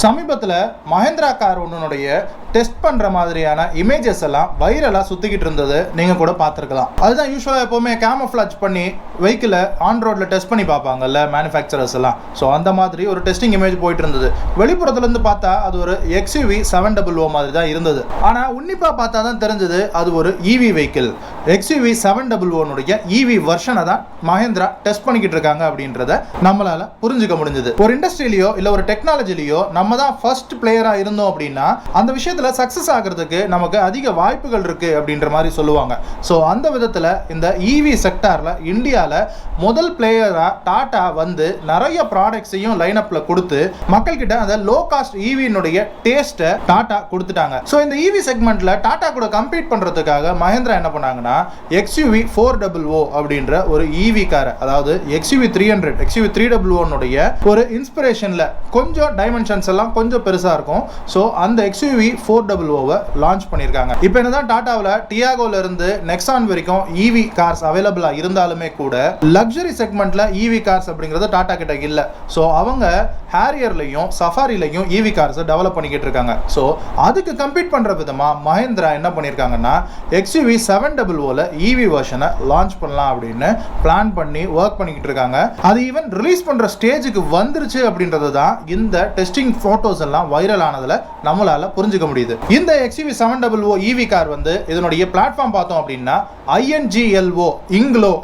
சமீபத்தில் Mahindra car ஒன்றுடைய test பண்ணுற மாதிரியான இமேஜஸ் எல்லாம் வைரலாக சுற்றிக்கிட்டு இருந்தது நீங்கள் கூட பார்த்துருக்கலாம். அதுதான் யூஸ்வலாக எப்போவுமே கேமோஃப்ளாஜ் பண்ணி வெஹிக்கிளை ஆன் ரோட்டில் டெஸ்ட் பண்ணி பார்ப்பாங்கல்ல மேனுஃபேக்சரர்ஸ் எல்லாம். ஸோ அந்த மாதிரி ஒரு டெஸ்டிங் இமேஜ் போயிட்டு இருந்தது. வெளிப்புறத்துலேருந்து பார்த்தா அது ஒரு XUV 700 மாதிரி தான் இருந்தது. ஆனால் உன்னிப்பாக பார்த்தா தான் தெரிஞ்சது அது ஒரு EV வெஹிக்கிள். XUV 700 EV வெர்ஷனை தான் மஹிந்திரா டெஸ்ட் பண்ணிக்கிட்டு இருக்காங்க அப்படின்றத நம்மளால் புரிஞ்சுக்க முடிஞ்சது. ஒரு இண்டஸ்ட்ரியிலையோ இல்லை ஒரு டெக்னாலஜிலையோ நம்ம தான் ஃபர்ஸ்ட் பிளேயராக இருந்தோம் அப்படின்னா அந்த விஷயத்தில் சக்ஸஸ் ஆகிறதுக்கு நமக்கு அதிக வாய்ப்புகள் இருக்கு அப்படின்ற மாதிரி சொல்லுவாங்க. ஸோ அந்த விதத்தில் இந்த EV செக்டாரில் இந்தியாவில் முதல் பிளேயராக டாடா வந்து நிறைய ப்ராடக்ட்ஸையும் லைனப்பில் கொடுத்து மக்கள்கிட்ட அந்த லோ காஸ்ட் EV-னுடைய டேஸ்ட்டை டாடா கொடுத்துட்டாங்க. ஸோ இந்த EV செக்மெண்ட்டில் டாடா கூட கம்பீட் பண்ணுறதுக்காக மஹிந்திரா என்ன பண்ணாங்கன்னா XUV 400 அப்படின்ற ஒரு EV காரை, அதாவது XUV 300 XUV 300 ஒரு இன்ஸ்பிரேஷனில் கொஞ்சம் டைமென்ஷன்ஸ் எல்லாம் கொஞ்சம் பெருசாக இருக்கும். ஸோ அந்த XUV 400 லான்ச் பண்ணியிருக்காங்க. இப்போ என்னதான் டாடாவில் டியாகோல இருந்து நெக்ஸான் வரைக்கும் EV கார்ஸ் அவைலபிளாக இருந்தாலுமே கூட லக்ஸரி செக்மெண்ட்ல EV கார்ஸ் அப்படிங்கிறது டாடா கிட்ட இல்லை. ஸோ அவங்க ஹேரியர்லையும் சஃபாரிலையும் EV கார்ஸை டெவலப் பண்ணிக்கிட்டு இருக்காங்க. ஸோ அதுக்கு கம்பீட் பண்ணுற விதமாக மஹிந்திரா என்ன பண்ணியிருக்காங்கன்னா XUV 700 EV வெர்ஷனை லான்ச் பண்ணலாம் அப்படின்னு பிளான் பண்ணி ஒர்க் பண்ணிக்கிட்டு இருக்காங்க. அது ஈவன் ரிலீஸ் பண்ணுற ஸ்டேஜுக்கு வந்துருச்சு அப்படின்றது தான் இந்த டெஸ்டிங் ஃபோட்டோஸ் எல்லாம் வைரல் ஆனதில் நம்மளால புரிஞ்சுக்க முடியுது. இந்த XUV 700 EV கார் வந்து இதனுடைய பிளாட்ஃபார்ம் பார்த்தோம் அப்படின்னா INGLO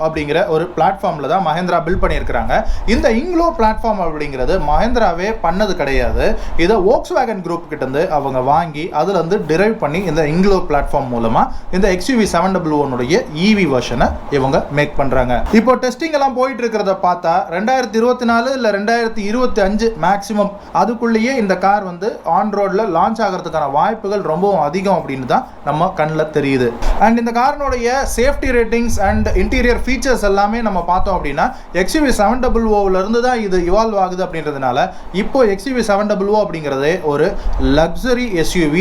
அப்படிங்கிற ஒரு பிளாட்ஃபார்ம்ல தான் மஹிந்திரா பில்ட் பண்ணியிருக்கிறாங்க. இந்த இங்க்லோ பிளாட்ஃபார்ம் அப்படிங்கிறது மஹிந்திராவே பண்ணது கிடையாது. இதை Volkswagen குரூப் கிட்ட இருந்து அவங்க வாங்கி அதுல இருந்து டிரைவ் பண்ணி இந்த இங்க்லோ பிளாட்ஃபார்ம் மூலமா இந்த XUV 700 EV வெர்ஷனை இவங்க மேக் பண்றாங்க. இப்போ டெஸ்டிங் எல்லாம் போயிட்டு இருக்கிறத பார்த்தா 2024 இல்ல 2025 மேக்ஸிமம் அதுக்குள்ளேயே இந்த கார் வந்து ஆன் ரோட்ல லான்ச் ஆகிறதுக்கான வாய்ப்புகள் ரொம்பவும் அதிகம் அப்படின்னு தான் நம்ம கண்ணில் தெரியுது. அண்ட் இந்த காரினுடைய safety ratings and interior features எல்லாமே நம்ம பார்த்தோம் அப்படின்னா XUV 700 இருந்து தான் இது இவால்வ் ஆகுது அப்படின்றதுனால இப்போ XUV 700 அப்படிங்கிறதே ஒரு லக்ஸரி SUV,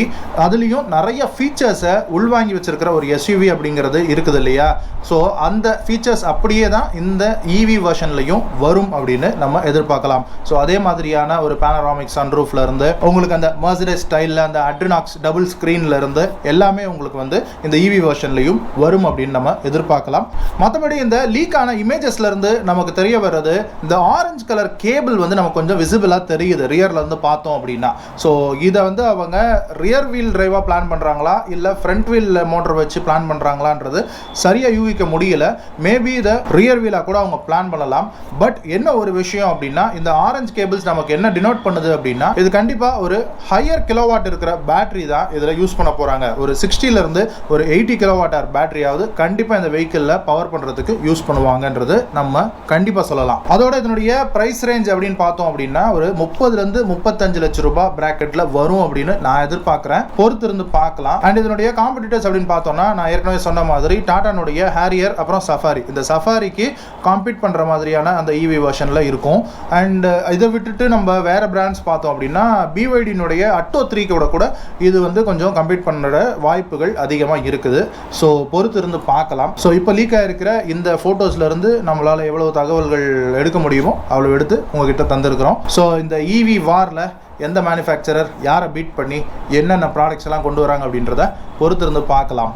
அதுலேயும் நிறைய ஃபீச்சர்ஸை உள்வாங்கி வச்சிருக்கிற ஒரு SUV அப்படிங்கிறது இருக்குது இல்லையா. ஸோ அந்த ஃபீச்சர்ஸ் அப்படியே தான் இந்த EV வெர்ஷன்லையும் வரும் அப்படின்னு நம்ம எதிர்பார்க்கலாம். ஸோ அதே மாதிரியான ஒரு பேனராமிக் சன்ரூஃப்ல இருந்து உங்களுக்கு அந்த மெர்சிடஸ் ஸ்டைலில் அந்த அட்ரினாக்ஸ் டபுள் ஸ்க்ரீன்ல இருந்து எல்லாமே உங்களுக்கு வந்து இந்த EV வெர்ஷன்லையும் வரும் அப்படின்னு நம்ம எதிர்பார்க்கலாம். மற்றபடி இந்த லீக் ஆன இமேஜஸ்ல இருந்து நமக்கு தெரிய வர்றது இந்த ஆரஞ்சு கலர் கேபிள் வந்து நமக்கு கொஞ்சம் விசிபிளாக தெரியுது ரியர்ல இருந்து பார்த்தோம் அப்படின்னா. ஸோ இதை வந்து அவங்க ரியர் வீல் டிரைவாக பிளான் பண்ணுறாங்களா இல்லை ஃப்ரண்ட் வீல் மோட்டர் வச்சு பிளான் பண்ணுறாங்களான்றது சரியாக யூகிக்க முடியல. மேபி இதை ரியர் வீலாக கூட அவங்க பிளான் பண்ணலாம். பட் என்ன ஒரு விஷயம் அப்படின்னா இந்த ஆரஞ்சு கேபிள்ஸ் நமக்கு என்ன டினோட் பண்ணுது அப்படின்னா இது கண்டிப்பாக ஒரு ஹையர் கிலோவாட் இருக்கிற பேட்டரி தான் இதில் யூஸ் பண்ண போகிறாங்க. ஒரு 60 இருந்து ஒரு 80 கிலோவாட் ஆர் பேட்டரியாவது கண்டிப்பாக இந்த வெஹிக்கிளில் பவர் பண்ணுறதுக்கு யூஸ் பண்ணுவாங்கன்றது நம்ம கண்டிப்பாக சொல்லலாம். அதோட இதனுடைய பிரைஸ் ரேஞ்ச் அப்படின்னு பார்த்தோம் அப்படின்னா ஒரு 30 இருந்து 35 லட்சம் ரூபாய் பிராக்கெட்டில் வரும் அப்படின்னு நான் எதிர்பார்க்குறேன். பொறுத்து இருந்து பார்க்கலாம். அண்ட் இதனுடைய காம்படிட்டர்ஸ் அப்படின்னு பார்த்தோம்னா நான் ஏற்கனவே சொன்ன மாதிரி டாடானுடைய ஹேரியர் அப்புறம் சஃபாரி, இந்த சஃபாரிக்கு காம்பீட் பண்ணுற மாதிரியான அந்த EV வெர்ஷனில் இருக்கும். அண்ட் இதை விட்டுட்டு நம்ம வேற பிராண்ட்ஸ் பார்த்தோம் அப்படின்னா BYD-னுடைய அட்டோ 3 கூட இது வந்து கொஞ்சம் கம்பீட் பண்ணுற வாய்ப்புகள் அதிகமாக இருக்குது. ஸோ பொறுத்து இருந்து பார்க்கலாம். ஸோ இப்போ லீக் ஆகிருக்கிற இந்த ஃபோட்டோஸ்ல இருந்து நம்மளால் எவ்வளவு தகவல்கள் எடுக்க முடியுமோ அவ்வளோ எடுத்து உங்ககிட்ட தந்திருக்கிறோம். ஸோ இந்த EV வாரில் எந்த மேனுஃபேக்சரர் யாரை பீட் பண்ணி என்னென்ன ப்ராடக்ட்ஸ் எல்லாம் கொண்டு வராங்க அப்படின்றத பொறுத்து இருந்து பார்க்கலாம்.